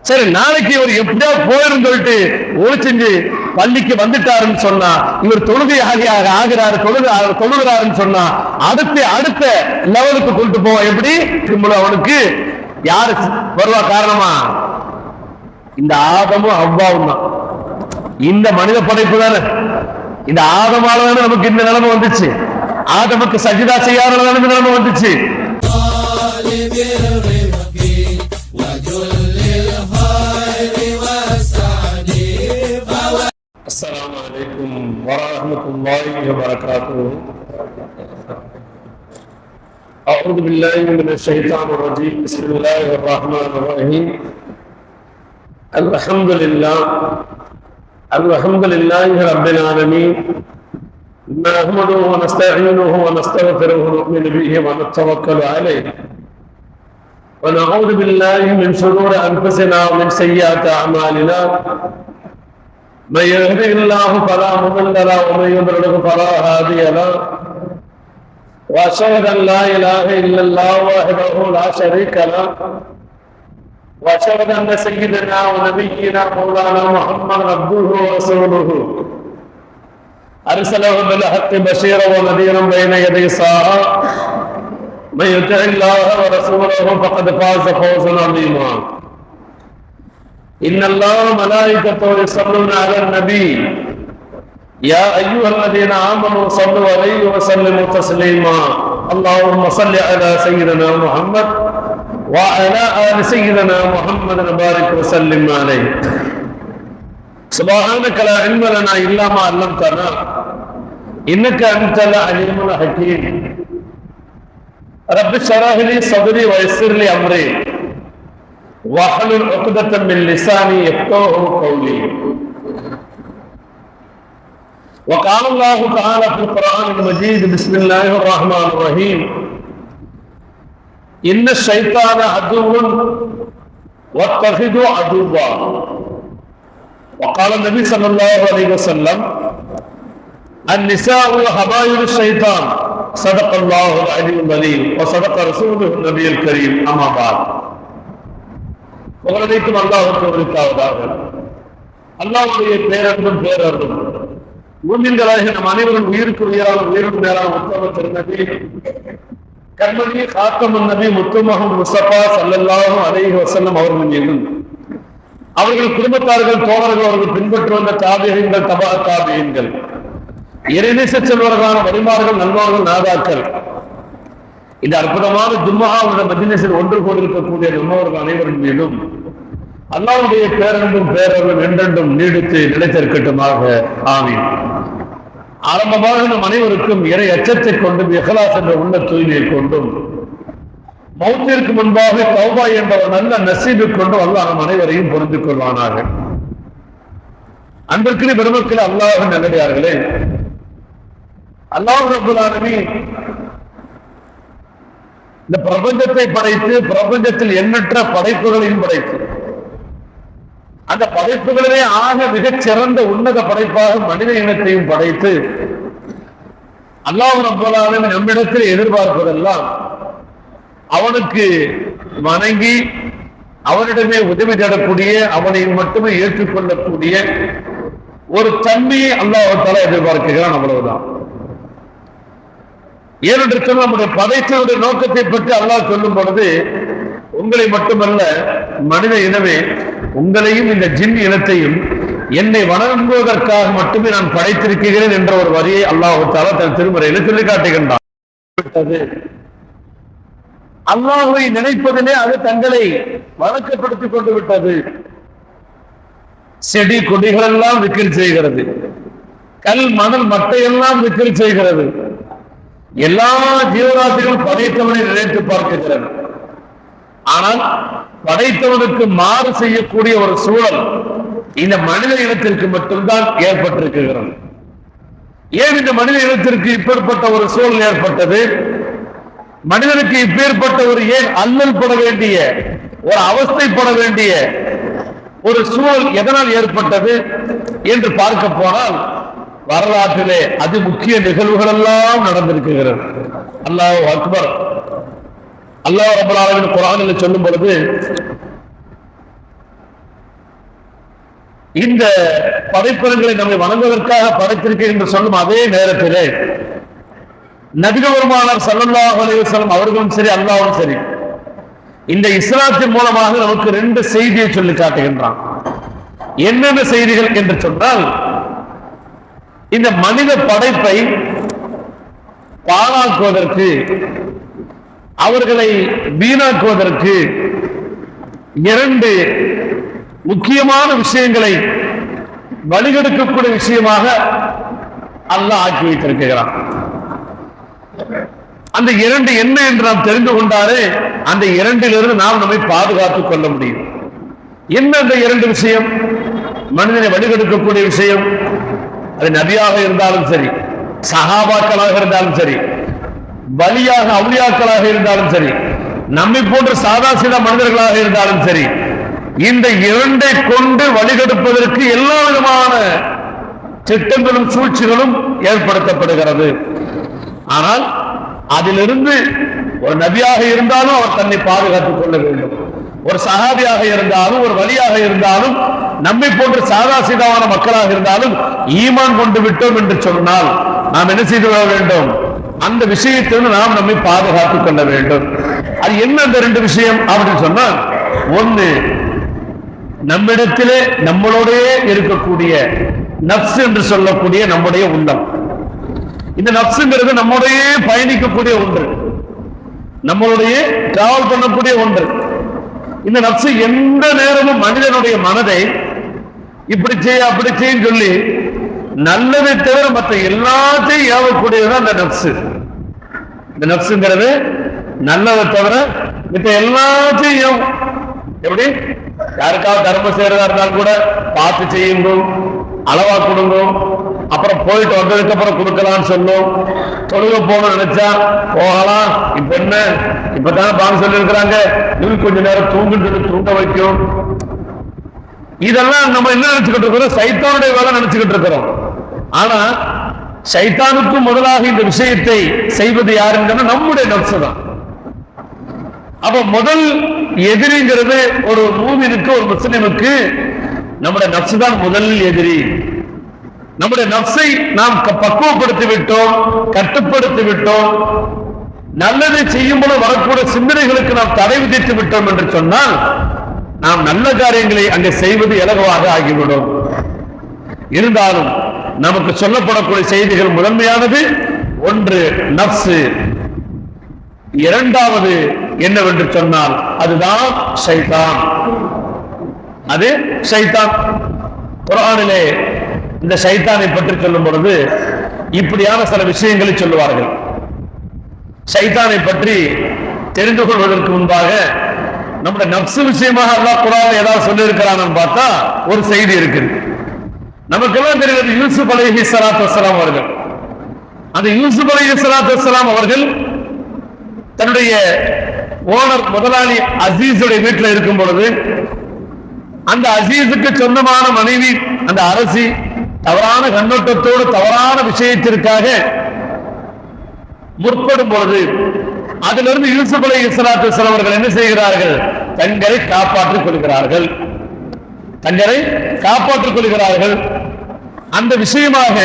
சரி, நாளைக்கு இவர் எப்படியா போயிரும் சொல்லிட்டு ஒழிச்சு பள்ளிக்கு வந்துட்டாருன்னு சொன்னா, இவர் ஆகிறாரு தொழுகிறாருன்னு சொன்னா அடுத்த லெவலுக்கு கொண்டு போவோம். எப்படி அவனுக்கு யாரு வருவா காரணமா? இந்த ஆதமும் அவ்வாவும் தான். இந்த மனித படைப்பு தானே, இந்த ஆதமால தானே நமக்கு இந்த நிலைமை வந்துச்சு. ஆதமுக்கு சஜிதா செய்யாத நிலைமை வந்துச்சு. அஸ்ஸலாமு அலைக்கும் வரஹ்மத்துல்லாஹி வபரகாத்துஹு. அஊது பில்லாஹி மினஷ் ஷைத்தானிர் ரஜீம். பிஸ்மில்லாஹிர் ரஹ்மானிர் ரஹீம். அல்ஹம்துலில்லாஹி ரப்பில் ஆலமீன். நஹ்மதுஹு வ நஸ்தஈனுஹு வ நஸ்தக்ஃபிருஹு வ நு'மினு பிஹி வ நத்தவக்கலு அலைஹி வ நஊது பில்லாஹி மின் ஷுரூரி அன்ஃபுஸினா வ மின் ஸய்யிஆத்தி அஅமாலினா. من يهده الله فلا مضل له ومن يضلل فلا هادي له واشهد ان لا اله الا الله وحده لا شريك له واشهد ان سيدنا ونبينا مولانا محمد عبده ورسوله ارسله بالحق بشيرا ونذيرا بين يدي الساعه من يطع الله ورسوله فقد فاز فوزا عظيما. إن الله وملائكته يصلون على النبي يا أيها الذين آمنوا صلوا عليه وسلموا تسليما. اللهم صل على سيدنا محمد وعلى آل سيدنا محمد وبارك وسلم عليه. سبحانك لا علم لنا إلا ما علمتنا إنك أنت العليم الحكيم. رب اشرح لي صدري ويسر لي أمري واحلل عقدة من لساني يفقهوا قولي. وقال الله تعالى في القرآن المجيد بسم الله الرحمن الرحيم إن الشيطان عدو واتخذوا عدوا. وقال النبي صلى الله عليه وسلم النساء حبائل الشيطان. صدق الله العلي العظيم وصدق رسوله النبي الكريم. أما بعد. புகழனைத்தும் அல்லாஹ்வுக்கு உரித்தாவதாக. அல்லாஹ்வுடைய பேரன்பும் பேரருளும் மூமின்களாகிய நம் அனைவரும் உயிருக்கு உயிரான உயிரும் மேலான உத்தம திருநபி கண்மணி காத்தமுன் நபி முத்து முஹம்மது முஸ்தபா ஸல்லல்லாஹு அலைஹி வஸல்லம் அவர்கள் மீதும் அவர்கள் குடும்பத்தார்கள் தோழர்கள் அவர்கள் பின்பற்றி வந்த தாபிஈன்கள் தபா தாபிஈன்கள் இறைநேச செல்வர்களான வழிமார்கள் நல்வார்கள் நாதாக்கள் இந்த அற்புதமான ஜும்ஆவுடைய மஜ்லிஸில் ஒன்று கூடியிருக்கக்கூடிய நம்மவர்கள் அனைவரின் மீதும் அல்லாஹ்வுடைய பேரன்பும் பேரருளும் என்றென்றும் நீடித்து நிலைத்திருக்கட்டுமாக. ஆமீன். ஆரம்பமாக நம் அனைவருக்கும் இறை அச்சத்தை கொண்டும் இஹ்லாஸ் என்ற உள்ள தூய்மையை கொண்டும் மௌத்திற்கு முன்பாக தௌபா என்ற ஒரு நல்ல நசீபை கொண்டு அல்லாஹ் நம் அனைவரையும் புரிந்து கொள்வானாக. அன்பிற்குரிய பெருமக்களே, அல்லாஹ்வின் நல்லடியார்களே, அல்லாஹ் ரப்பல் ஆலமீன் இந்த பிரபஞ்சத்தை படைத்து பிரபஞ்சத்தில் எண்ணற்ற படைப்புகளையும் படைத்து அந்த படைப்புகளிலே ஆக மிகச் சிறந்த உன்னத படைப்பாக மனித இனத்தையும் படைத்து அல்லாஹ் ரப்பல் ஆலமீன் நம்மிடத்தில் எதிர்பார்ப்பதெல்லாம் அவனுக்கு வணங்கி அவனிடமே உதவி தேடக்கூடிய அவனை மட்டுமே ஏற்றுக்கொள்ளக்கூடிய ஒரு தன்மையை அல்லாஹ் தஆலா எதிர்பார்க்கிறான். அவ்வளவுதான். ஏனென்று நம்முடைய படைத்தவருடைய நோக்கத்தை பற்றி அல்லாஹ் சொல்லும் பொழுது உங்களை மட்டுமல்ல மனித இனமே உங்களையும் இந்த ஜின் இனத்தையும் என்னை வணங்குவதற்காக மட்டுமே நான் படைத்திருக்கிறேன் என்ற ஒரு வரியை அல்லாஹ் தஆலா தன் திருமறையில் சொல்லி காட்டுகின்றான். அல்லாஹ்வை நினைப்பதிலே அது தங்களை வழக்கப்படுத்திக் கொண்டு விட்டது. செடி கொடிகள் எல்லாம் விக்கிரி செய்கிறது, கல் மணல் மட்டையெல்லாம் விக்கிரி செய்கிறது. எல்லா ஜீவராசிகளும் படைத்தவனை நினைத்து பார்க்கிறது. ஆனால் படைத்தவனுக்கு மாறு செய்யக்கூடிய ஒரு சூழல் இந்த மனித இனத்திற்கு மட்டும்தான் ஏற்பட்டிருக்கிறது. ஏன் இந்த மனித இனத்திற்கு இப்பேற்பட்ட ஒரு சூழல் ஏற்பட்டது? மனிதனுக்கு இப்பேற்பட்ட ஒரு ஏன் அல்லல் பட வேண்டிய ஒரு அவஸ்தைப்பட வேண்டிய ஒரு சூழல் எதனால் ஏற்பட்டது என்று பார்க்க போனால் வரலாற்றிலே அது முக்கிய நிகழ்வுகள் எல்லாம் நடந்திருக்கிறது. அல்லாஹ் அக்பர். அல்லாஹ் ரப்பல் ஆலமீன் குர்ஆனில் சொல்லும் பொழுது இந்த படைப்பினங்களை நம்மை வணங்குவதற்காக படைத்திருக்க என்று சொல்லும் அதே நேரத்திலே நபிகள் பெருமானார் ஸல்லல்லாஹு அலைஹி வஸல்லம் அவர்களும் சரி அல்லாஹ்வும் சரி இந்த இஸ்லாத்தின் மூலமாக நமக்கு 2 செய்தியை சொல்லி காட்டுகின்றான். என்னென்ன செய்திகள் என்று சொன்னால், இந்த மனித படைப்பை பாழாக்குவதற்கு, அவர்களை வீணாக்குவதற்கு 2 முக்கியமான விஷயங்களை வழிகெடுக்கக்கூடிய விஷயமாக அல்லாஹ் ஆக்கி வைத்திருக்கிறான். அந்த 2 என்ன என்று நாம் தெரிந்து கொண்டாலே அந்த 2லிருந்து நாம் நம்மை பாதுகாத்துக் கொள்ள முடியும். என்ன அந்த 2 விஷயம்? மனிதனை வழிகெடுக்கக்கூடிய விஷயம். அது நபியாக இருந்தாலும் சரி, சஹாபாக்களாக இருந்தாலும் சரி, வலியாக அவுலியாக்களாக இருந்தாலும் சரி, நம்மை போன்ற சாதா சீதா மனிதர்களாக இருந்தாலும் சரி, இந்த 2ஐ கொண்டு வழிகெடுப்பதற்கு எல்லா விதமான திட்டங்களும் சூழ்ச்சிகளும் ஏற்படுத்தப்படுகிறது. ஆனால் அதிலிருந்து ஒரு நபியாக இருந்தாலும் அவர் தன்னை பாதுகாத்துக் கொள்ள வேண்டும். ஒரு சஹாபியாக இருந்தாலும், ஒரு வலியாக இருந்தாலும், நம்மை போன்ற சாதா சீதாவான மக்களாக இருந்தாலும் ஈமான் கொண்டு விட்டோம் என்று சொன்னால் நாம் என்ன செய்து கொள்ள வேண்டும்? அந்த விஷயத்திலிருந்து நாம் நம்மை பாதுகாத்துக் கொள்ள வேண்டும். அது என்ன அந்த 2 விஷயம் அப்படின்னு சொன்னா, ஒன்று, நம்மிடத்திலே நம்மளோடே இருக்கக்கூடிய நஃப்ஸ் என்று சொல்லக்கூடிய நம்முடைய உள்ளம். இந்த நஃப்ஸ்ங்கிறது நம்முடைய பயணிக்கக்கூடிய ஒன்று, நம்மளுடைய டிராவல் பண்ணக்கூடிய ஒன்று. இந்த நஃப்ஸ் எந்த நேரமும் மனிதனுடைய மனதை இப்படி செய்ய அப்படி செய்ய சொல்லி நல்லதை தவிர மற்ற எல்லாத்தையும் ஏவக்கூடியதுதான் அந்த நஃப்ஸ். இந்த நஃப்ஸ்ங்கிறது நல்லதை தவிர மற்ற எல்லாத்தையும் எப்படி, யாருக்காவது தர்மம் செய்யறதா இருந்தாலும் கூட பார்த்து செய்யுங்க, அளவா கொடுங்க, அப்புறம் போயிட்டு வந்ததுக்கு அப்புறம் கொடுக்கலாம்னு சொல்லும். தொழுக போகணும்னு நினைச்சா போகலாம், இப்ப என்ன இப்பதானே பாங்க சொல்லி இருக்கிறாங்க, இன்னும் கொஞ்ச நேரம் தூங்க வைக்கும். இதெல்லாம் நம்ம என்ன நினைச்சுக்கிட்டு இருக்கிறோம்? சைத்தானுடைய வேலை நினைச்சுக்கிட்டு இருக்கிறோம். ஆனா சைத்தானுக்கு முதலாக இந்த விஷயத்தை செய்வது யாருன்னு நம்முடைய நஃப்ஸ் தான். அப்ப முதல் எதிரிங்கிறது ஒரு மூமினுக்கு, ஒரு முஸ்லிமுக்கு நம்முடைய நஃப்ஸ் தான் முதல் எதிரி. நம்முடைய நஃப்ஸை நாம் பக்குவப்படுத்தி விட்டோம், கட்டுப்படுத்தி விட்டோம். நல்லதை செய்யும் போது வரக்கூடிய சிந்தனைகளுக்கு நாம் தடை விதித்து விட்டோம் என்று சொன்னால் நாம் நல்ல காரியங்களை அங்கே செய்வது இலகுவாக ஆகிவிடும். இருந்தாலும் நமக்கு சொல்லப்படக்கூடிய செய்திகள் முதன்மையானது ஒன்று நஃப்ஸ், இரண்டாவது என்னவென்று சொன்னால் அதுதான் ஷைத்தான். அது ஷைத்தான். குர்ஆனிலே இந்த ஷைத்தானை பற்றி சொல்லும் பொழுது இப்படியான சில விஷயங்களை சொல்லுவார்கள். ஷைத்தானை பற்றி தெரிந்து கொள்வதற்கு முன்பாக நம்முடைய நஃப்ஸ் விஷயமாக அல்லாஹ் குர்ஆனில் ஏதாவது சொல்லி இருக்கிறான்னு பார்த்தா ஒரு செய்தி இருக்குது. நமக்கெல்லாம் தெரிகிறது யூசுப் அலைஹிஸ்ஸலாத்து வஸ்ஸலாம் அவர்கள். அந்த யூசுப் அலைஹிஸ்ஸலாத்து வஸ்ஸலாம் அவர்கள் தன்னுடைய ஓனர் முதலாளி அசீஸுடைய வீட்டில் இருக்கும் பொழுது அந்த அசீஸுக்கு சொந்தமான மனைவி அந்த அரசி தவறான கண்ணோட்டத்தோடு தவறான விஷயத்திற்காக முற்படும் பொழுது அதிலிருந்து யூசுப் அலைஹிஸ்ஸலாத்து வஸ்ஸலாம் அவர்கள் என்ன செய்கிறார்கள்? தங்களை காப்பாற்றிக் கொள்கிறார்கள், தங்களை காப்பாற்றிக் கொள்கிறார்கள். அந்த விஷயமாக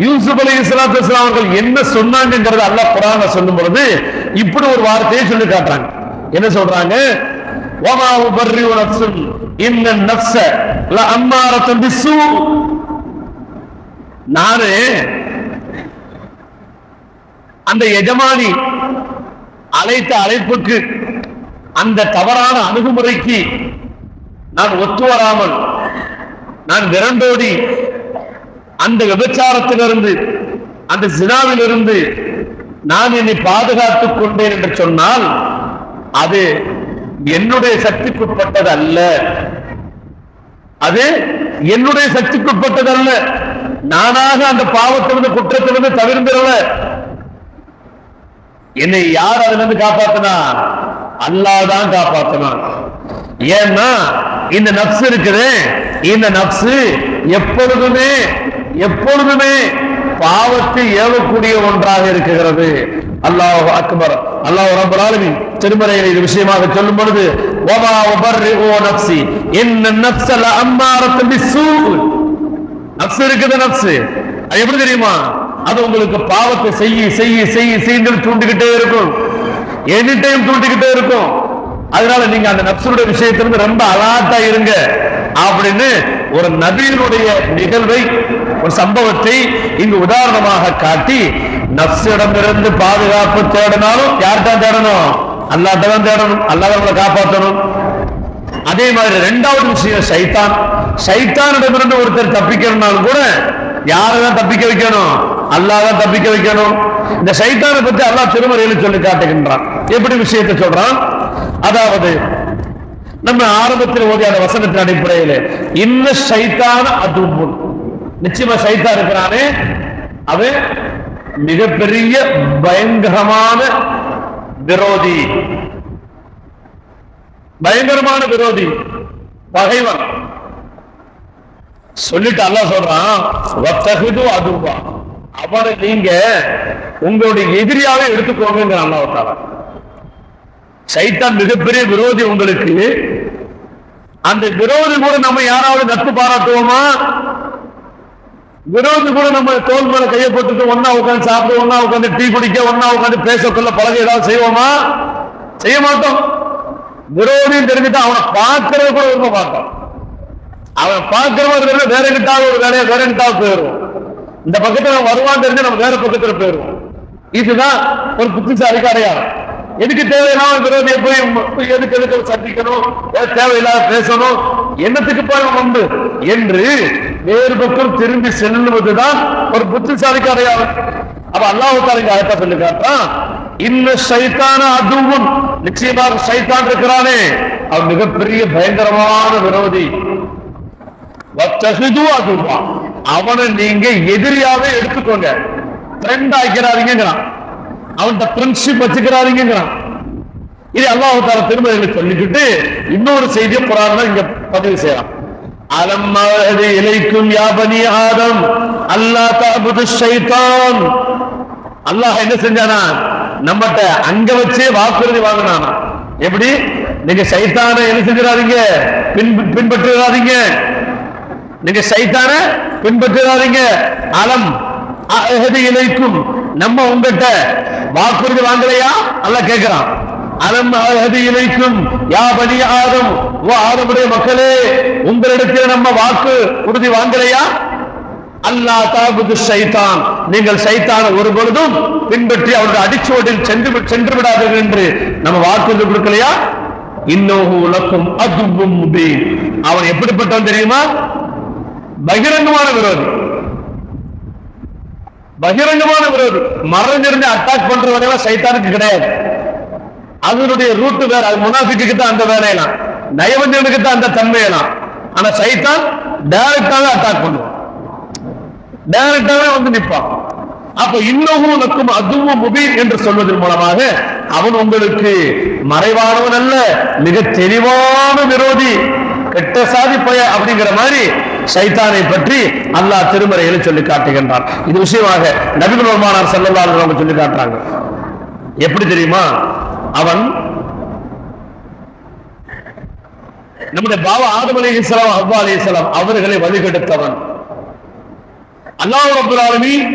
யூசுப் அலைஹிஸ்ஸலாத்து வஸ்ஸலாம் அவர்கள் என்ன சொன்னாங்கிறது அல்லாஹ் குர்ஆன்ல சொல்லும் பொழுது இப்படி ஒரு வார்த்தையை சொல்லி காட்டுறாங்க. என்ன சொல்றாங்க? வமா உபர்ரிஉ நஃப்ஸன் இன்ன நஃப்ஸ லஅம்மாரத்துன் பிஸ்ஸூ. நானே அந்த எஜமானி அழைத்த அழைப்புக்கு, அந்த தவறான அணுகுமுறைக்கு நான் ஒத்து வராமல், நான் விரண்டோடி அந்த விபச்சாரத்திலிருந்து, அந்த ஜினாவிலிருந்து நான் என்னை பாதுகாத்துக் கொண்டேன் என்று சொன்னால் அது என்னுடைய சக்திக்குட்பட்டது அல்ல. அது என்னுடைய சக்திக்குட்பட்டது அல்ல. நானாக அந்த பாவத்திலிருந்து குற்றத்திலிருந்து தவிர்ந்திரல. என்னை யார் அதிலிருந்து காப்பாத்தினா? அல்லாஹ் தான் காப்பாத்தினான். ஏன்னா இந்த நஃப்ஸ் இருக்குது, இந்த நஃப்ஸ் எப்பொழுதுமே பாவத்தை ஏவக்கூடிய ஒன்றாக இருக்கிறது. அல்லாஹு அக்பர். அல்லாஹ் ரப்பல் ஆலமீன் திருமறையில் இது விஷயமாக சொல்லும் பொழுது வமா உபர்ரிஉ நஃப்ஸி இன்ன நஃப்ஸ லஅம்மாரத்துன் பிஸ்ஸூ, நஃப்ஸ் இருக்குது, நஃப்ஸ் அது எப்படி தெரியுமா, அது உங்களுக்கு பாவத்தை செய்ய தூண்டிக்கிட்டே இருக்கும், எனி டைம் தூண்டிக்கிட்டே இருக்கும். அதனால நீங்க அந்த நஃப்ஸுடைய விஷயத்திலிருந்து ரொம்ப அலர்ட்டா இருங்க அப்படின்னு ஒரு நபியினுடைய நிகழ்வை, ஒரு சம்பவத்தை இங்கு உதாரணமாக காட்டி நஃப்ஸிடமிருந்து பாதுகாப்பு தேடினாலும் யார்கிட்ட தேடணும், அல்லாஹ்ட்ட தான் தேடணும், அல்லாஹ் நம்மளை காப்பாற்றணும். அதே மாதிரி இரண்டாவது விஷயம் சைத்தான். சைத்தானிடமிருந்து ஒருத்தர் தப்பிக்கணும்னாலும் கூட யாரதான் தப்பிக்க வைக்கணும், அல்லாஹ் தான் தப்பிக்க வைக்கணும். இந்த சைத்தானை பற்றி அல்லாஹ் திருமறையில் சொல்லி காட்டுகின்றான். எப்படி விஷயத்தை சொல்றான், அதாவது நம்ம ஆரம்பத்தில் ஓதிய அந்த வசனத்தின் அடிப்படையில் இன்ன சைத்தான அதுவும், நிச்சயமா சைத்தான் இருக்கிறானே அவன் மிகப்பெரிய பயங்கரமான விரோதி, பயங்கரமான விரோதி, பகைவன் சொல்லிட்டு அல்லாஹ் சொல்றான் வத்தஹிது அதுவா, அவனை நீங்க உங்களுடைய எதிரியாவே எடுத்துக்கோங்க. அல்லாஹ் தஆலா சைத்தான் மிகப்பெரிய விரோதி உங்களுக்கு. அந்த விரோதி கூட நம்ம யாராவது நட்பு பாராட்டுவோமா? விரோதி கூட நம்ம தோல் மேல கையை போட்டுட்டு ஒன்னா உட்காந்து சாப்பிட, ஒன்னா உட்காந்து டீ குடிக்க, ஒன்னா உட்காந்து பேசக்குள்ள பழக ஏதாவது செய்வோமா? செய்ய மாட்டோம். விரோதின்னு தெரிஞ்சுட்டு அவனை பார்க்கறது கூட விரும்ப மாட்டோம். அவன் பார்க்கிறவங்க வேற கிட்டாவது ஒரு வேலையை வேற கிட்டாவது போயிடுவோம். இந்த பக்கத்துல வருவான்னு தெரிஞ்சு நம்ம வேற பக்கத்துல போயிடுவோம். இதுதான் ஒரு புத்திசாலிக்கு அடையாளம். எதுக்கு தேவையில்லாம விரோதியை போய் எதுக்கு சந்திக்கணும், தேவையில்லாத பேசணும், என்னத்துக்கு போய் உண்டு என்று வேறு பக்கம் திரும்பி செல்லுவதுதான் ஒரு புத்திசாலிக்கு அடையாளம். அப்ப அல்லாஹ் தஆலா இங்க ஆயத்தை சொல்லி காட்டுறான், இன்ன ஷைத்தான அதுவும், நிச்சயமாக ஷைத்தான் இருக்கிறானே அவன் மிகப்பெரிய பயங்கரமான விரோதி. வத்தஹிது அதுவா, அவனை நீங்க எதிரியாவே எடுத்துக்கோங்க, ஃப்ரெண்ட் ஆக்கிறாதீங்கிறான், அவன்கிட்ட ஃப்ரெண்ட்ஷிப் வச்சுக்கிறாதீங்கிறான். இது அல்லாஹ் தஆலா திருமறையில் சொல்லிக்கிட்டு இன்னொரு செய்தியை குர்ஆன்ல இங்க பதிவு செய்யலாம். அலம்மா இலைக்கும் யா பனி ஆதம் அல்லா தஅபுது ஷைத்தான். அல்லாஹ் என்ன செஞ்சானா, நம்மகிட்ட அங்க வச்சே வாக்குறுதி வாங்கினானா. எப்படி, நீங்க சைத்தானை என்ன செஞ்சிடாதீங்க, பின்பற்றாதீங்க, நீங்க சைத்தான பின்பற்றாதீங்க. அலம் அஹதி இலைக்கும், நம்ம உங்ககிட்ட வாக்குறுதி வாங்கலையா அல்லாஹ் கேட்கிறான். அலம் அஹதி இலைக்கும் யா பனி ஆதம், ஓ ஆதமுடைய மக்களே, உங்களிடத்தில் நம்ம வாக்கு உறுதி வாங்கலையா, அல்லா தஅபுது ஷைத்தான், நீங்கள் சைத்தானை ஒரு பொழுதும் பின்பற்றி அவருடைய அடிச்சுவடில் சென்று விடாதீர்கள் என்று நம்ம வாக்குறுதி கொடுக்கலையா. இன்னஹு லக்கும் அதுவும் முபீன், அவன் எப்படிப்பட்டவன் தெரியுமா, பகிரங்கமான விரோதி, பகிரங்கமான விரோதி. மறைஞ்சிருந்து அட்டாக் பண்றவங்க சைத்தானுக்கு கிடையாது. அதனுடைய ரூட் வேற, அது முனாஃபிக்கு தான் அந்த வேலையெல்லாம், நயவஞ்சனுக்கு தான் அந்த தன்மையெல்லாம். ஆனா சைத்தான் டைரக்டாவே அட்டாக் பண்ணுவான், டைரக்டாவே வந்து நிற்பான். அப்ப இன்னமும் நக்கும் அதுவும் முபீன் என்று சொல்வதன் மூலமாக அவன் உங்களுக்கு மறைவானவன் அல்ல, மிக தெளிவான விரோதி, கெட்ட சாதி பய அப்படிங்கிற மாதிரி சைத்தானை பற்றி அல்லாஹ் திருமறையில் சொல்லி காட்டுகின்றான். இது விஷயமாக நபிகள் பெருமானார் ஸல்லல்லாஹு அலைஹி வஸல்லம் சொல்லி காட்டுறாங்க. எப்படி தெரியுமா, அவன் நம்முடைய பாவா ஆதம் அலைஹிஸ்ஸலாம் ஹவ்வா அலைஹிஸ்ஸலாம் அவர்களை வழிகெடுத்தவன். அல்லாஹ் ரப்பல் ஆலமீன்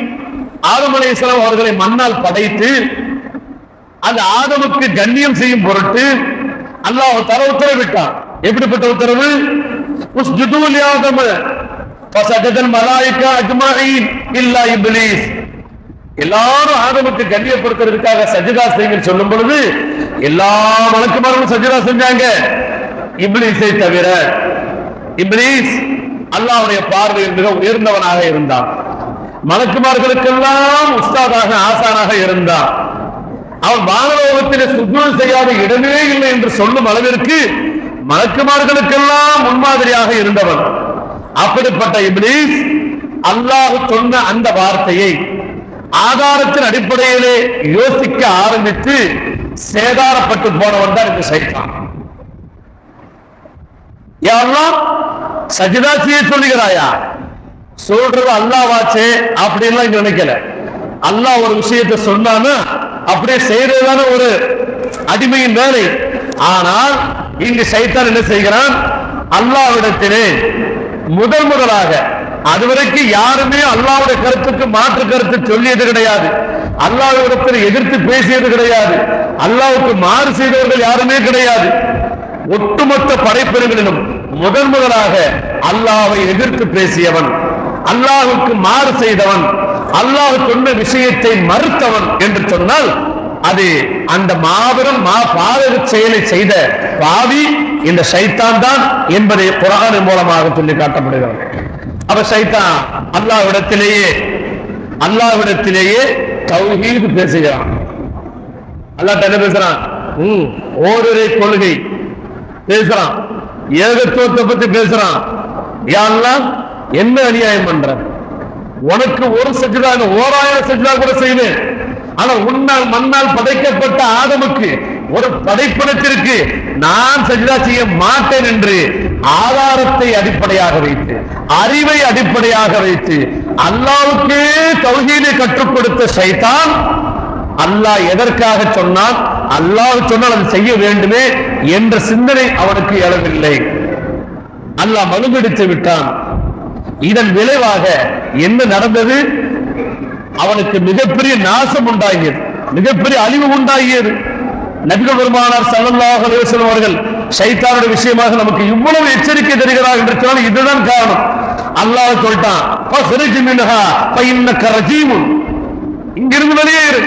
ஆதம் அலைஹிஸ்ஸலாம் அவர்களை மண்ணால் படைத்து அந்த ஆதமுக்கு கண்ணியம் செய்யும் பொருட்டு அல்லாஹ் உத்தரவிட்டான். எப்படிப்பட்ட உத்தரவு, உஸ்ஜுது லி ஆதம ஃபஸஜதல் மலாயிகா அஜ்மஈன் இல்லா இப்லீஸ். எல்லாரும் ஆதமுக்கு கண்ணியப்படுத்துறதுக்காக சஜ்தா செய்யுங்கன்னு சொல்லும் பொழுது எல்லா மலக்குமார்களும் சஜ்தா செஞ்சாங்க, இப்லீஸை தவிர. இப்லீஸ் அல்லாஹ்வுடைய பார்வையில் மிக உயர்ந்தவனாக இருந்தான், மலக்குமார்களுக்கெல்லாம் உஸ்தாதாக ஆசானாக இருந்தான். அவன் வானலோகத்திலே சுஜூத் செய்யாத இடமே இல்லை என்று சொல்லும் அளவிற்கு மலக்குமார்களுக்கெல்லாம் முன்மாதிரியாக இருந்தவன். அப்படிப்பட்ட இப்லீஸ் அல்லாஹ் சொன்ன அந்த வார்த்தையை ஆதாரத்தின் அடிப்படையிலே யோசிக்க ஆரம்பித்து சேதாரப்பட்டு போனவன் தான் இந்த சைத்தான். யாரெல்லாம் சஜிதா செய்ய சொல்லுகிறாயா, சொல்றது அல்லாஹ் வாச்சே அப்படின்லாம் இங்க நினைக்கல. அல்லாஹ் ஒரு விஷயத்தை சொன்னான்னா அப்படியே செய்யறதுதான ஒரு அடிமையின் வேலை. ஆனால் இங்கு சைத்தான் என்ன செய்கிறான்? அல்லாஹ்விடத்திலே முதலாக, அதுவரைக்கும் யாருமே அல்லாஹ்வுடைய கருத்துக்கு மாற்று கருத்து சொல்லியது கிடையாது, அல்லாஹ்விடத்தில் எதிர்த்து பேசியது கிடையாது, அல்லாஹ்வுக்கு மாறு செய்தவர்கள் யாருமே கிடையாது. ஒட்டுமொத்த படைப்பினங்களிலும் முதலாக அல்லாஹ்வை எதிர்த்து பேசியவன், அல்லாஹ்வுக்கு மாறு செய்தவன், அல்லாஹ் சொன்ன விஷயத்தை மறுத்தவன் என்று சொன்னால் அது அந்த மாபெரும் பாதக செயலை செய்த பாவி இந்த ஷைத்தான் தான் என்பதை குர்ஆன் மூலமாக சொல்லி காட்டப்படுகிறது. அப்ப ஷைத்தான் அல்லாஹ்விடத்திலேயே தௌஹீத் பேசுகிறான். அல்லாஹ் என்ன பேசுறான்? ஓரிரை கொள்கை பேசுறான், ஏகத்துவத்தை பத்தி பேசுறான். யா அல்லாஹ், என்ன அநியாயம் பண்ற? உனக்கு ஒரு சஜ்தா, 1000 சஜ்தா கூட செய்வேன். ஆனா உன்னால் மண்ணால் படைக்கப்பட்ட ஆதமுக்கு, ஒரு படைப்பினத்திற்கு நான் சஜ்தா செய்ய மாட்டேன் என்று ஆதாரத்தை அடிப்படையாக வைத்து, அறிவை அடிப்படையாக வைத்து அல்லாஹ்வுக்கே தௌஹீதை கற்றுக் கொடுத்த ஷைத்தான், அல்லாஹ் எதற்காக சொன்னான், அல்லாஹ் சொன்னால் அது செய்ய வேண்டுமே என்ற சிந்தனை அவனுக்கு எழவில்லை. அல்லாஹ் மழுங்கடித்து விட்டான். இதன் விளைவாக என்ன நடந்தது? அவனுக்கு மிகப்பெரிய நாசம் உண்டாகியது, மிகப்பெரிய அழிவு உண்டாகியது. நபிகள் பெருமானார் ஸல்லல்லாஹு அலைஹி வஸல்லம் அவர்கள் ஷைத்தானுடைய விஷயமாக நமக்கு இவ்வளவு எச்சரிக்கை தருகிறார் என்று சொன்னால் இதுதான் காரணம். அல்லாஹ் சொல்லிட்டான், ஃபஸ்ரிஜ் மின்ஹா ஃபஇன்னக ரஜீமுன், இங்கிருந்து வெளியேறு,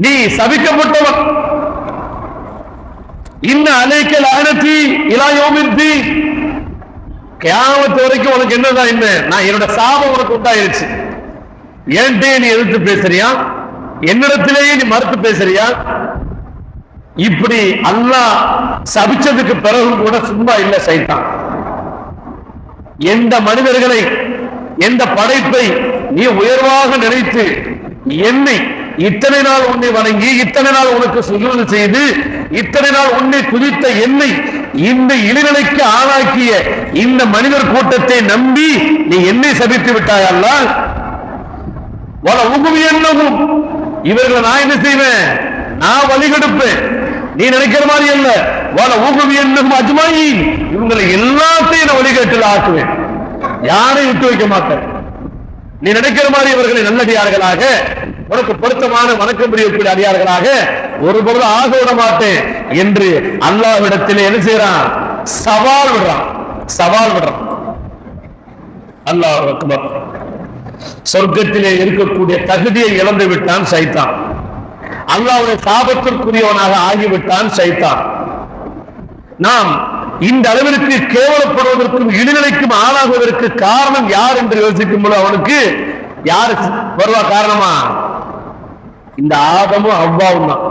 நீ சபிக்கப்பட்டவன். இன்ன அலைக லஅனதி இலா யௌமித்தீன், கியாமத் வரைக்கும் உனக்கு என்னதான் என்ன, நான் என்னோட சாபம் உனக்கு உண்டாயிருச்சு. ஏன்டே நீ எதிர்த்து பேசுறியா? என்னிடத்திலேயே நீ மறுத்து பேசுறியா? இப்படி அல்லாஹ் சபிச்சதுக்கு பிறகு கூட சும்மா இல்ல சைத்தான். எந்த மனிதர்களை, எந்த படைப்பை நீ உயர்வாக நினைத்து என்னை இத்தனை நாள் உன்னை வணங்கி, இத்தனை நாள் உனக்கு சுஜூது செய்து, இத்தனை நாள் உன்னை துதித்த என்னை இந்த இழிநிலைக்கு ஆளாக்கிய இந்த மனிதர் கூட்டத்தை நம்பி நீ என்னை சபித்து விட்டாய் அல்லாஹ். என்னவும் இவர்களை நான் என்ன செய்வேன்? நான் வழிகெடுப்பேன். நீ நினைக்கிற மாதிரி அல்ல. என்னவும் அஜ்மாயி, இவங்களை எல்லாத்தையும் நான் வழிகேட்டில் ஆக்குவேன், யாரையும் விட்டு வைக்க மாட்டேன். நீ நினைக்கிற மாதிரி இவர்களை நல்லடியார்களாக, உனக்கு பொருத்தமான வணக்கம் புரியக்கூடிய அடியார்களாக ஒரு பொழுது ஆக விட மாட்டேன் என்று அல்லாஹ்விடத்தில் என்ன செய்யறான்? சவால் விடுறான். அல்லாஹ் அக்பர். சொர்க்கத்திலே இருக்கக்கூடிய தகுதியை இழந்து விட்டான் சைத்தான். அல்லாஹ்வுடைய சாபத்திற்குரியவனாக ஆகிவிட்டான் சைத்தான். நாம் இந்த அளவிற்கு கேவலப்படுவதற்கும் இழிநிலைக்கும் ஆளாகுவதற்கு காரணம் யார் என்று யோசிக்கும் போது அவனுக்கு யாரு வருவா காரணமா? இந்த ஆதமும் அவ்வாவும் தான்.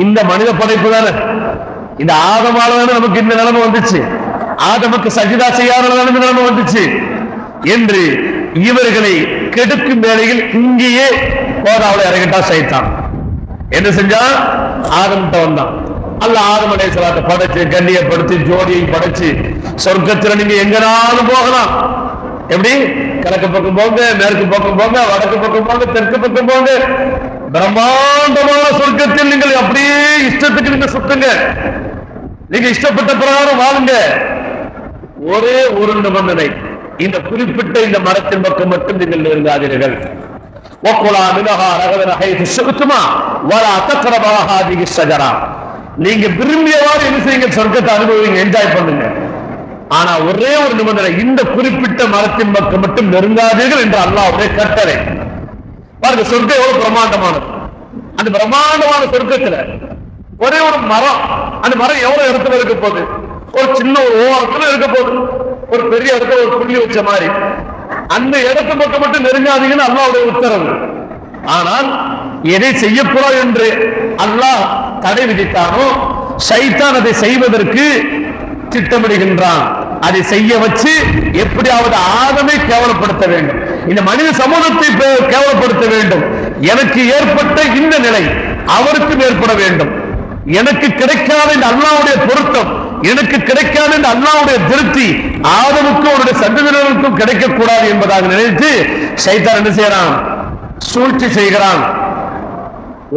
இந்த மனித படைப்பு தானே, இந்த ஆதமால தானே நமக்கு இந்த நிலைமை வந்துச்சு, ஆதமுக்கு சஜிதா செய்யாத நிலைமை வந்துச்சு என்று இவர்களை கெடுக்கும் வேளையில் இங்கேயே கோதாவில் இறங்கிட்டா சைத்தான். என்ன செஞ்சான்? ஆதம்கிட்ட வந்தான். அல்லாஹ் ஆதம் அலைஹிஸ்ஸலாத்தை படைச்சு, கண்ணியப்படுத்தி, ஜோடியை படைச்சு, சொர்க்கத்தில் நீங்க எங்கனாலும் போகலாம். எப்படி? கிழக்கு பக்கம் போங்க, மேற்கு பக்கம் போங்க, வடக்கு பக்கம் போங்க, தெற்கு பக்கம் போங்க, பிரம்மாண்டமான சொர்க்கத்தில் நீங்கள் அப்படியே இஷ்டத்துக்கு நீங்க சுத்துங்க, நீங்க இஷ்டப்பட்ட பிரகாரம் வாழுங்க. ஒரே ஒரு நிபந்தனை, இந்த குறிப்பிட்ட இந்த மரத்தின் பக்கம் மட்டும் நீங்கள் நெருங்காதீர்கள். நீங்க விரும்பியவாறு என்ன செய்யுங்க, சொர்க்கத்தை அனுபவிங்க, என்ஜாய் பண்ணுங்க. ஆனா ஒரே ஒரு நிபந்தனை, இந்த குறிப்பிட்ட மரத்தின் பக்கம் மட்டும் நெருங்காதீர்கள் என்று அல்லாஹ்வுடைய கட்டளை. பாருங்க, சொர்க்கம் எவ்வளவு பிரம்மாண்டமானது. அந்த பிரம்மாண்டமான சொர்க்கத்துல ஒரே ஒரு மரம், அந்த மரம் எவ்வளவு இடத்துல இருக்க போகுது? ஒரு சின்ன ஒரு ஓரத்துல இருக்க போகுது, ஒரு பெரிய இடத்துல ஒரு புள்ளி வச்ச மாதிரி. அந்த இடத்து பக்கம் மட்டும் நெருங்காதீங்கன்னு அல்லாஹ்வுடைய உத்தரவு. ஆனால் எதை செய்யக்கூடாது என்று அல்லாஹ் தடை விதித்தானோ, ஷைத்தான் அதை செய்வதற்கு திட்டமிடுகின்றான். அதை செய்ய வச்சு எப்படியாவது ஆதமை கேவலப்படுத்த வேண்டும், இந்த மனித சமூகத்தை கேவலப்படுத்த வேண்டும். எனக்கு ஏற்பட்ட இந்த நிலை அவருக்கும் ஏற்பட வேண்டும். எனக்கு கிடைக்காத இந்த அல்லாஹ்வுடைய பொருத்தம், எனக்கு கிடைக்காத இந்த அல்லாஹ்வுடைய திருப்தி ஆதமுக்கும் அவருடைய சந்ததியினருக்கும் கிடைக்க கூடாது என்பதாக நினைத்து ஷைத்தான் என்ன செய்யறான்? சூழ்ச்சி செய்கிறான்.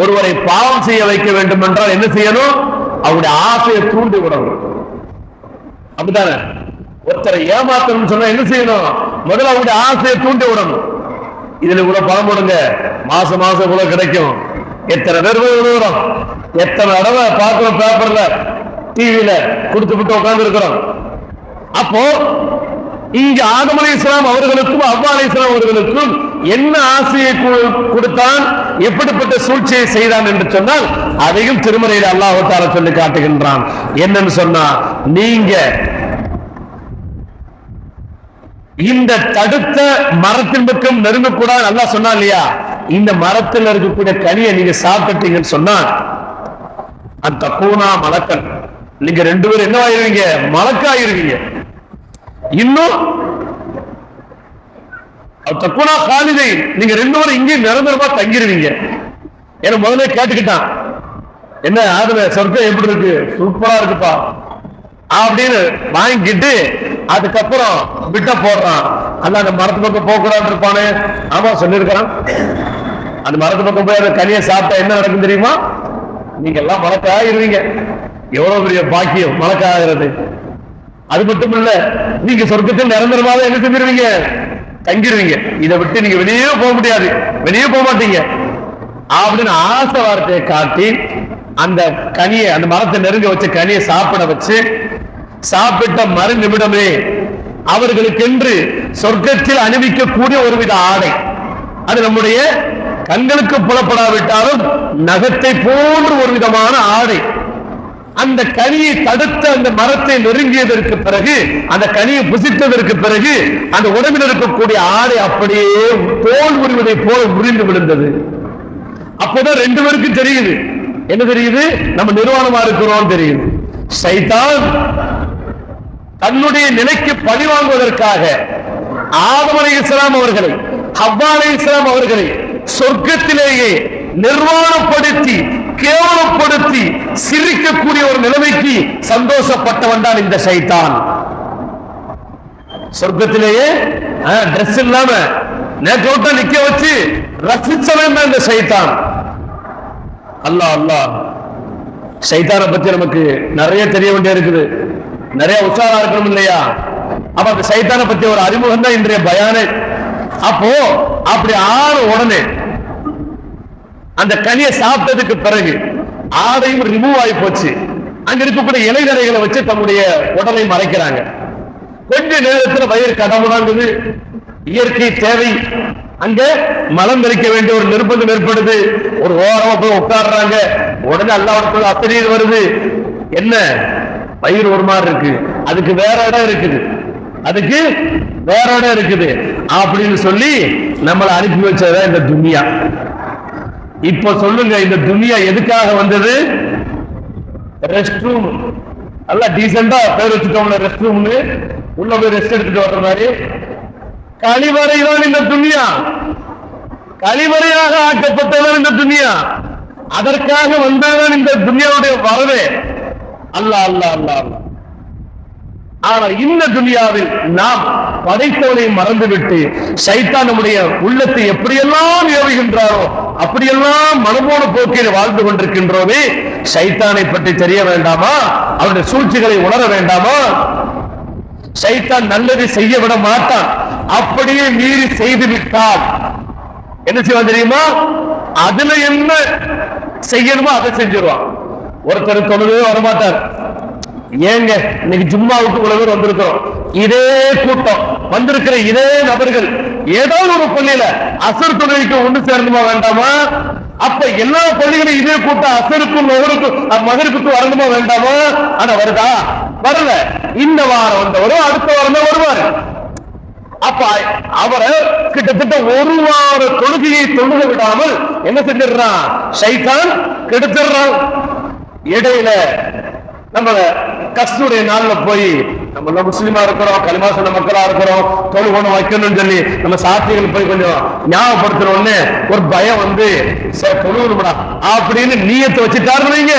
ஒருவரை பாவம் செய்ய வைக்க வேண்டும் என்றால் என்ன செய்யணும்? அவருடைய ஆசையை தூண்டி விடணும். அப்படித்தானே? ஒருத்தரை ஏமாத்தணும் சொன்னா என்ன செய்யணும்? முதல்ல அவருடைய ஆசையை தூண்டி விடணும். இதுல கூட பணம் போடுங்க, மாசம் மாசம் கூட கிடைக்கும். எத்தனை பேர் விடுறோம், எத்தனை தடவை பார்க்கிறோம், பேப்பர்ல டிவியில கொடுத்து விட்டு உட்கார்ந்து இருக்கிறோம். அப்போ இங்க ஆதம் அலைஹிஸ்ஸலாம் அவர்களுக்கும் அவ்வா அலைஹிஸ்ஸலாம் அவர்களுக்கும் என்ன ஆசையை கொடுத்தான், எப்படிப்பட்ட சூழ்ச்சியை செய்தான் என்று சொன்னால் அதையும் திருமறையில் அல்லாஹ் தஆலா சொல்லி காட்டுகின்றான். என்னன்னு சொன்னா, நீங்க இந்த தடுத்த மரத்தின் பக்கம் நெருங்கக்கூடாது அல்லாஹ் சொன்னா இல்லையா? இந்த மரத்தில் இருக்கக்கூடிய கனியை நீங்க சாப்பிட்டீங்கன்னு சொன்னா அந்த கூனா மலக்கன், நீங்க ரெண்டு பேரும் என்ன ஆயிருவீங்க? மலக்காயிருவீங்க. இன்னும் தக்குனா காலிதை, நீங்க ரெண்டு பேரும் இங்கே நிரந்தரமா தங்கிருவீங்க. ஏன்னா முதல்ல கேட்டுக்கிட்டான், என்ன ஆதமே சொர்க்கம் எப்படி இருக்கு? சூப்பரா இருக்குப்பா அப்படின்னு வாங்கிட்டு அதுக்கப்புறம் விட்ட போடுறான். அல்ல அந்த மரத்து பக்கம் போக கூடாது இருப்பானே. ஆமா சொல்லிருக்கிறான், அந்த மரத்து பக்கம் போய் அந்த கனியை சாப்பிட்டா என்ன நடக்கும் தெரியுமா? நீங்க எல்லாம் மலக்காயிருவீங்க. எவ்வளவு பெரிய பாக்கியம் மலக்காகிறது. அது மட்டும் இல்ல, நீங்க சொர்க்கத்தில் நிரந்தரமாக என்ன செஞ்சிருவீங்க? தங்கிருவீங்க. இதை விட்டு நீங்க வெளியே போக முடியாது, வெளியே போக மாட்டீங்க அப்படின்னு ஆசை வார்த்தையை காட்டி அந்த கனியை, அந்த மரத்தை நெருங்க வச்ச கனியை சாப்பிட வச்சு, சாப்பிட்ட மறு நிமிடமே அவர்களுக்கென்று சொர்க்கத்தில் அணிவிக்கக்கூடிய ஒருவித ஆடை, அது நம்முடைய கண்களுக்கு புலப்படாவிட்டாலும் நகத்தை போன்ற ஒரு விதமான ஆடை, அந்த கனியை தடுத்த அந்த மரத்தை நெருங்கியதற்கு பிறகு, அந்த கனியை புசித்ததற்கு பிறகு அந்த உடம்பில் இருக்கக்கூடிய ஆடை அப்படியே தோல் உரிவதை போல உரிந்து விழுந்தது. அப்போதான் ரெண்டு பேருக்கும் தெரியுது. என்ன தெரியுது? நம்ம நிர்வாணமா இருக்கிறோம் தெரியுது. சைத்தான் தன்னுடைய நிலைக்கு பழி வாங்குவதற்காக ஆதம் அலைஹிஸ்ஸலாம் அவர்களை, ஹவ்வா அலைஹிஸ்ஸலாம் அவர்களை சொர்க்கத்திலேயே நிர்வாணப்படுத்தி கேவலப்படுத்தி சிரிக்கக்கூடிய ஒரு நிலைமைக்கு சந்தோஷப்பட்டவன் தான் இந்த சைத்தான். சொர்க்கத்திலேயே டிரெஸ் இல்லாம நேற்று நிக்க வச்சு ரசிச்சவன் தான் இந்த சைத்தான். அல்லாஹ் அல்லாஹ். சைத்தானை பத்தி நமக்கு நிறைய தெரிய வேண்டிய இருக்குது, நிறைய உற்சாகம் இருக்கணும் இல்லையா? அப்ப அந்த சைத்தானை பத்தி ஒரு அறிமுகம் தான் இன்றைய பயானே. அப்போ அப்படி ஆறு உடனே அந்த கனியை சாப்பிட்டதுக்கு பிறகு ஆடையும் ரிமூவ் ஆகி போச்சு. அங்க இருக்கக்கூடிய இலைதரைகளை வச்சு தம்முடைய உடலை மறைக்கிறாங்க. கொஞ்ச நேரத்தில் வயிறு கடமுடாங்குது, இயற்கை தேவை, அங்க மலம் தெளிக்க வேண்டிய ஒரு நிர்பந்தம் ஏற்படுது. ஒரு ஓரமா போய் உட்காடுறாங்க. உடனே அல்லாஹ்வுடைய அத்தரீர் வருது. என்ன வயிறு ஒரு மாதிரி இருக்கு, அதுக்கு வேற இடம் இருக்குது, அதுக்கு வேற இடம் இருக்குது அப்படின்னு சொல்லி நம்மளை அனுப்பி வச்சதான் இந்த துனியா. இப்ப சொல்லுங்க, இந்த துனியா எதுக்காக வந்தது? Rest room. நல்லா டீசெண்டா பேர் வச்சுட்டோம்ல, ரெஸ்ட் ரூம்னு. உள்ள போய் ரெஸ்ட் எடுத்துட்டு வர்ற மாதிரி கழிவறை தான் இந்த துனியா. கழிவறையாக ஆக்கப்பட்டதான் இந்த துனியா. அதற்காக வந்ததுதான் இந்த துனியாவுடைய வரவே. அல்லாஹ் அல்லாஹ் அல்லாஹ் அல்லாஹ். ஆனா இந்த துனியாவில் நாம் படைத்தவனை மறந்துவிட்டு சைத்தான் நம்முடைய உள்ளத்தை எப்படியெல்லாம் ஏவுகின்றாரோ அப்படியெல்லாம் மனமோன போக்கில் வாழ்ந்து கொண்டிருக்கின்றோமே. சைத்தானை பற்றி தெரிய வேண்டாமா? அவருடைய சூழ்ச்சிகளை உணர வேண்டாமா? சைத்தான் நல்லது செய்ய விட மாட்டான். அப்படியே மீறி செய்து விட்டால் என்ன செய்வான் தெரியுமா? அதுல என்ன செய்யணுமோ அதை செஞ்சிருவான். ஒருத்தர் தொழுவே வரமாட்டார். ஏங்க இன்னைக்கு ஜும்மாவுக்கு இவ்வளவு பேர் வந்திருக்கிறோம், இதே கூட்டம் வந்திருக்கிற இதே நபர்கள் ஏதாவது ஒரு பள்ளியில அசர் தொழுகைக்கு ஒன்று சேரணுமா வேண்டாமா? அப்ப எல்லா பள்ளிகளும் இதே கூட்டம் அசருக்கும் மகருக்கும் வரணுமா வேண்டாமா? ஆனா வருதா? வரல. இந்த வாரம் வந்தவரும் அடுத்த வாரம் தான் வருவாரு. அப்ப அவரை கிட்டத்தட்ட ஒரு வார தொழுகையை தொழுக விடாமல் என்ன செஞ்சிடறான்? சைத்தான் கெடுத்துடுறான். இடையில நம்ம கஸ்துடைய நாள்ல போய் நம்ம முஸ்லிமா இருக்கிறோம், களிமா சொன்ன மக்களா இருக்கிறோம், தொழுகணும் வைக்கணும்னு சொல்லி நம்ம சாத்திகள் போய் கொஞ்சம் ஞாபகப்படுத்துறோம்னு ஒரு பயம் வந்து தொழுகணும்டா அப்படின்னு நீயத்தை வச்சுட்டாரு வைங்க.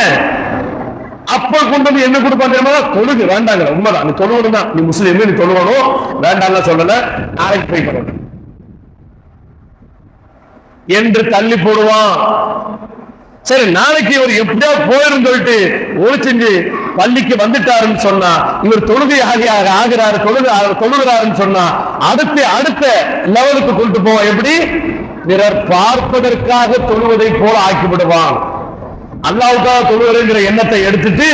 அப்ப கொண்டு வந்து என்ன கொடுப்பான் தெரியுமா? தொழுகு வேண்டாங்க, உண்மைதான், நீ தொழுகணும் தான், நீ முஸ்லீம், நீ தொழுகணும், வேண்டாம் சொல்லல, நாளைக்கு போய் என்று தள்ளி போடுவான். சரி, நாளைக்கு இவர் எப்படியா போயிரும் சொல்லிட்டு ஒழிச்சு பள்ளிக்கு வந்துட்டாருன்னு சொன்னா, இவர் தொழுகையாக ஆகிறாரு, தொழுகிறாருன்னு சொன்னா அடுத்த லெவலுக்கு கொண்டு போவோம். எப்படி? பிறர் பார்ப்பதற்காக தொழுவதை போல ஆக்கிவிடுவான். அல்லாஹ்வுக்காக தொழுவதுங்கிற எண்ணத்தை எடுத்துட்டு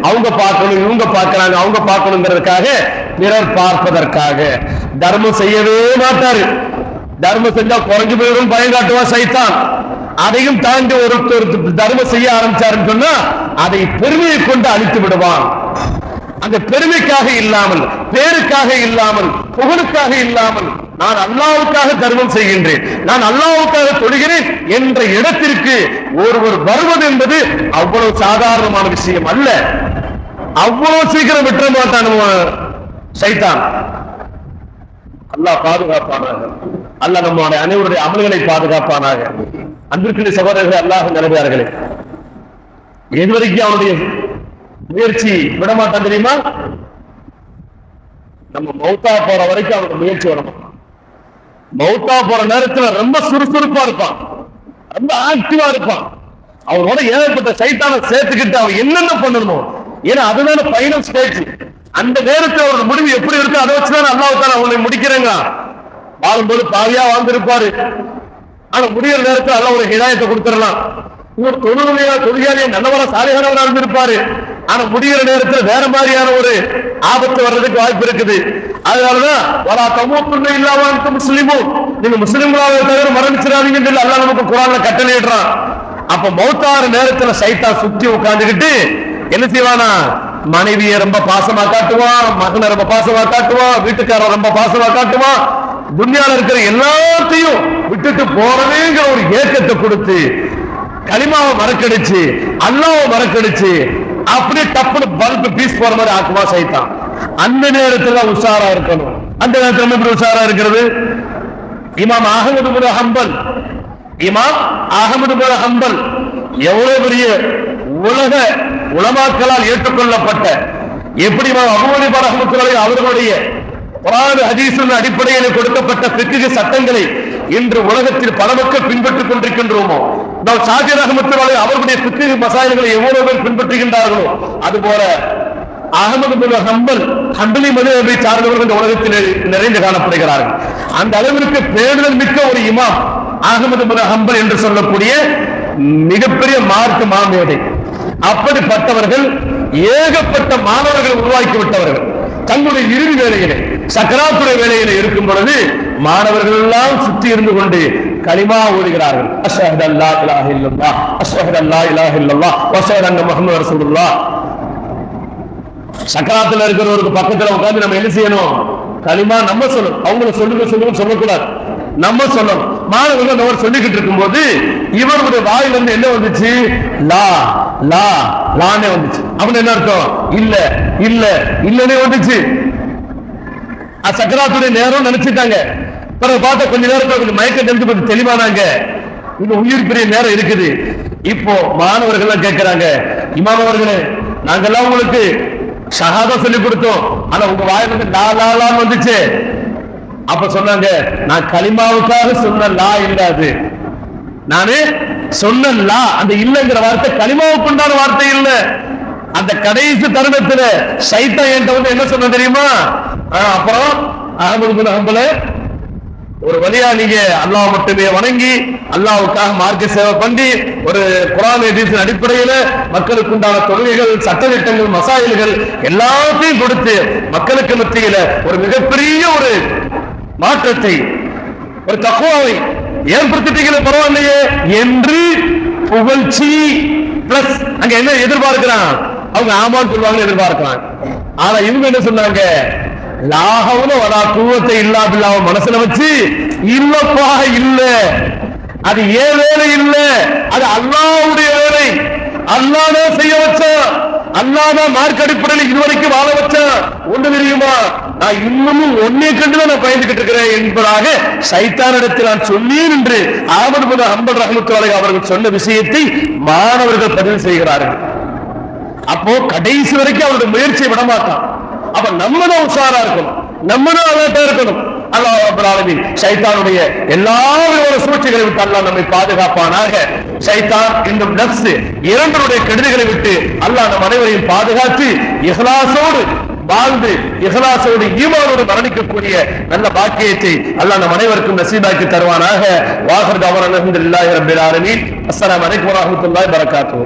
அவங்க பார்க்கணும், இவங்க பார்க்கிறாங்க, அவங்க பார்க்கணுங்கிறதுக்காக, பிறர் பார்ப்பதற்காக தர்மம் செய்யவே மாட்டாரு. தர்மம் செஞ்சா குறைஞ்சு போயிடும் பயம் காட்டுவா சைத்தான். அதையும் தாண்டி ஒருத்தர் தர்மம் செய்ய ஆரம்பிச்சாருன்னு சொன்னா அதை பெருமையை கொண்டு அழித்து விடுவான். அந்த பெருமைக்காக இல்லாமல், பேருக்காக இல்லாமல், புகழுக்காக இல்லாமல், நான் அல்லாஹ்வுக்காக தர்மம் செய்கின்றேன், நான் அல்லாஹ்வுக்காக தொழுகிறேன் என்ற இடத்திற்கு ஒருவர் வருவது என்பது அவ்வளவு சாதாரணமான விஷயம் அல்ல. அவ்வளவு சீக்கிரம் விட்டுற மாட்டான் சைத்தான். அல்லாஹ் பாதுகாப்பானாக. அல்லாஹ் நம்முடைய அனைவருடைய அமல்களை பாதுகாப்பானாக. அன்பிற்குரிய சகோதரர்களே, அல்லாஹ் நல்லடியார்களே, எதுவரைக்கும் அவனுடைய முயற்சி விடமாட்டான் தெரியுமா? நம்ம மௌத்தா போற வரைக்கும் அவனுடைய முயற்சி விடமாட்டான். மௌத்தா போற நேரத்துல ரொம்ப சுறுசுறுப்பா இருப்பான், ரொம்ப ஆக்டிவா இருப்பான். அவனோட ஏகப்பட்ட சைத்தான சேர்த்துக்கிட்டு அவன் என்னென்ன பண்ணணும், ஏன்னா அதுதான ஃபைனல் ஸ்டேஜ். அந்த நேரத்தில் அவரோட முடிவு எப்படி இருக்கு அதை வச்சுதான் அல்லாஹ் அவனை முடிக்கிறேங்க. வாழும்போது பாவியா வாழ்ந்திருப்பாரு, ஆனா முடிகிற நேரத்தில் அல்லாஹ் ஒரு ஹிதாயத்தை கொடுத்துடலாம். இவர் தொழுகையாளியா நல்லவரா சாலிஹானவரா இருந்திருப்பாரு, ஆனா முடிகிற நேரத்தில் வேற மாதிரியான ஒரு ஆபத்து வர்றதுக்கு வாய்ப்பு இருக்குது. அதனாலதான் வலா தமூத்துன்ன இல்லா வ அன்தும் முஸ்லிமூன், நீங்க முஸ்லிம்களாக தவிர மரணிச்சிடாதீங்கன்னு சொல்லி அல்லாஹ் நமக்கு குர்ஆன்ல கட்டளையிடுறான். அப்ப மௌத்தார நேரத்துல சைத்தான் சுத்தி உட்கார்ந்துகிட்டு என்ன செய்வானா, மனைவியை ரொம்ப பாசமா காட்டுவான், மகனை ரொம்ப பாசமா காட்டுவான், வீட்டுக்காரர் ரொம்ப பாசமா காட்டுவான், துன்யால இருக்கிற எல்லாத்தையும் விட்டுட்டு போறவேங்கிற ஒரு ஏக்கத்தை கொடுத்து கலிமாவை மறக்கடிச்சு அல்லாஹ்வை மறக்கடிச்சு அப்படியே டப்புனு பல்பு பீஸ் போற மாதிரி ஆக்குமா சைத்தான். அந்த நேரத்துல உஷாரா இருக்கணும். அந்த நேரத்துல எப்படி உஷாரா இருக்கிறது? இமாம் அஹ்மது பின் ஹம்பல், இமாம் அஹ்மது பின் ஹம்பல் எவ்வளவு பெரிய உலக உலமாக்களால் ஏற்றுக்கொள்ளப்பட்ட, எப்படி அபூ ஹனீஃபா ரஹ்மத்துல்லாஹி அவர்களுடைய குர்ஆன் ஹதீஸின் அடிப்படையில் கொடுக்கப்பட்ட ஃபிக்ஹ் சட்டங்களை இன்று உலகத்தில் பல மக்கள் பின்பற்றிக் கொண்டிருக்கின்றோமோ, நாம் ஷாஃபி ரஹ்மத்துல்லாஹி அவர்களுடைய ஃபிக்ஹ் மசாயில்களை எவ்வளவு பேர் பின்பற்றுகின்றார்களோ, அதுபோல அஹ்மது பின் ஹம்பல் ஹம்பலி மதுஹபை சார்ந்தவர்கள் இந்த உலகத்தில் நிறைந்து காணப்படுகிறார்கள். அந்த அளவிற்கு பேணுதல் மிக்க ஒரு இமாம் அஹ்மது பின் ஹம்பல் என்று சொல்லக்கூடிய மிகப்பெரிய மார்க்க மாமேதை. அப்படிப்பட்டவர்கள் ஏகப்பட்ட மாணவர்கள் உருவாக்கி விட்டவர்கள். தங்களுடைய இறுதி வேலையிலே, சக்கராத்துடைய வேலையிலே இருக்கும் பொழுது மாணவர்கள் எல்லாம் சுற்றி இருந்து கொண்டு கலிமா ஓதுகிறார்கள். அஷ்ஹது அல்லா இலாஹ இல்லல்லாஹ், அஷ்ஹது அல்லா இலாஹ இல்லல்லாஹ், வ அஷ்ஹது அன்ன முஹம்மது ரசூலுல்லாஹ். சக்கராத்துல இருக்கிறவருக்கு பக்கத்துல உட்கார்ந்து நம்ம என்ன செய்யணும்? கலிமா நம்ம சொல்லணும். அவங்கள சொல்லுங்க சொல்லக்கூடாது, நம்ம சொல்லணும். மாணவர்கள் நம்ம சொல்லிக்கிட்டு இருக்கும் போது இவருடைய வாயில இருந்து என்ன வந்துச்சு? லா லா லானே வந்துச்சு. அப்படின்னு என்ன அர்த்தம்? இல்ல இல்ல இல்லனே வந்துச்சு. சக்கராத்துடைய நேரம் நினைச்சிட்டாங்க. பிறகு பார்த்த கொஞ்ச நேரத்துல கொஞ்சம் மயக்கம் தெரிஞ்சு கொஞ்சம் தெளிவானாங்க. இது உயிர் பிரிய நேரம் இருக்குது. இப்போ மாணவர்கள் கேட்கிறாங்க, இமாம் அவர்களே, நாங்கெல்லாம் உங்களுக்கு ஷஹாதா சொல்லி கொடுத்தோம், ஆனா உங்க வாயில இருந்து லா லா லான்னு வந்துச்சு. அப்ப சொன்னாங்க, நான் கலிமாவுக்காக சொன்ன லா இல்லாது, நானு சொன்ன லா, அந்த இல்லங்கிற வார்த்தை கலிமாவுக்கு உண்டான வார்த்தை இல்ல. அந்த கடைசி தருணத்துல சைத்தான் என்கிட்ட வந்து என்ன சொன்ன தெரியுமா? அப்புறம் அஹ்மது பின் ஹம்பல், ஒரு வழியா நீங்க அல்லாஹ் மட்டுமே வணங்கி அல்லாஹ்வுக்காக மார்க்க சேவை பண்ணி ஒரு குர்ஆன் ஹதீஸின் அடிப்படையில மக்களுக்கு உண்டான தொழுகைகள், சட்டதிட்டங்கள், மசாயில்கள் எல்லாத்தையும் கொடுத்து மக்களுக்கு மத்தியில ஒரு மிகப்பெரிய ஒரு மாற்றத்தை, ஒரு தக்வாவை ஏற்படுத்திட்டீங்களே, பரவாயில்லையே என்று புகழ்ச்சி பிளஸ் அங்க என்ன எதிர்பார்க்கிறான்? அவங்க ஆமான்னு சொல்லுவாங்க எதிர்பார்க்கிறாங்க. ஆனா இவங்க என்ன சொன்னாங்க? லாஹவுல வலா குவத்தை இல்லா பில்லாஹ் மனசுல வச்சு, இல்லப்பா இல்ல, அது ஏன் வேலை இல்ல, அது அல்லாஹ்வுடைய வேலை. அல்லாஹ் தான் செய்ய வச்சான், அல்லாஹ் தான் மார்க்க அடிப்படையில் இதுவரைக்கும் வாழ வச்சான். ஒண்ணு தெரியுமா, நான் இன்னமும் ஒன்னே கண்டுதான் நான் பயந்துகிட்டு இருக்கிறேன் என்பதாக சைத்தானிடத்தில் நான் சொன்னேன் என்று அஹ்மது பின் ஹம்பல் ரஹ்மத்துல்லாஹி அவர்கள் சொன்ன விஷயத்தை மாணவர்கள் பதிவு செய்கிறார்கள். அப்போ கடைசி வரைக்கும் அவருடைய முயற்சியை விடமாட்டான். அப்ப நம்ம தான் உஷாரா இருக்கணும், நம்ம தான் அலர்ட்டா இருக்கணும். அல்லாஹ் ரப்பல் ஆலமீன் ஷைத்தானுடைய எல்லா விதமான சூழ்ச்சிகளை விட்டு அல்லாஹ் நம்மை பாதுகாப்பானாக. ஷைத்தான் இன்னும் நஃப்ஸ் இரண்டருடைய கெடுதிகளை விட்டு அல்லாஹ் நம் அனைவரையும் பாதுகாத்து இஹ்லாஸோடு வாழ்ந்து இஹ்லாஸோடு ஈமானோடு மரணிக்கக்கூடிய நல்ல பாக்கியத்தை அல்லாஹ் நம் அனைவருக்கும் நசீபாக்கி தருவானாக. வாஹிர் தஅவானா அல்ஹம்துலில்லாஹி ரப்பில் ஆலமீன். அஸ்ஸலாமு அலைக்கும் வரஹ்மத்துல்லாஹி வபரகாத்துஹு.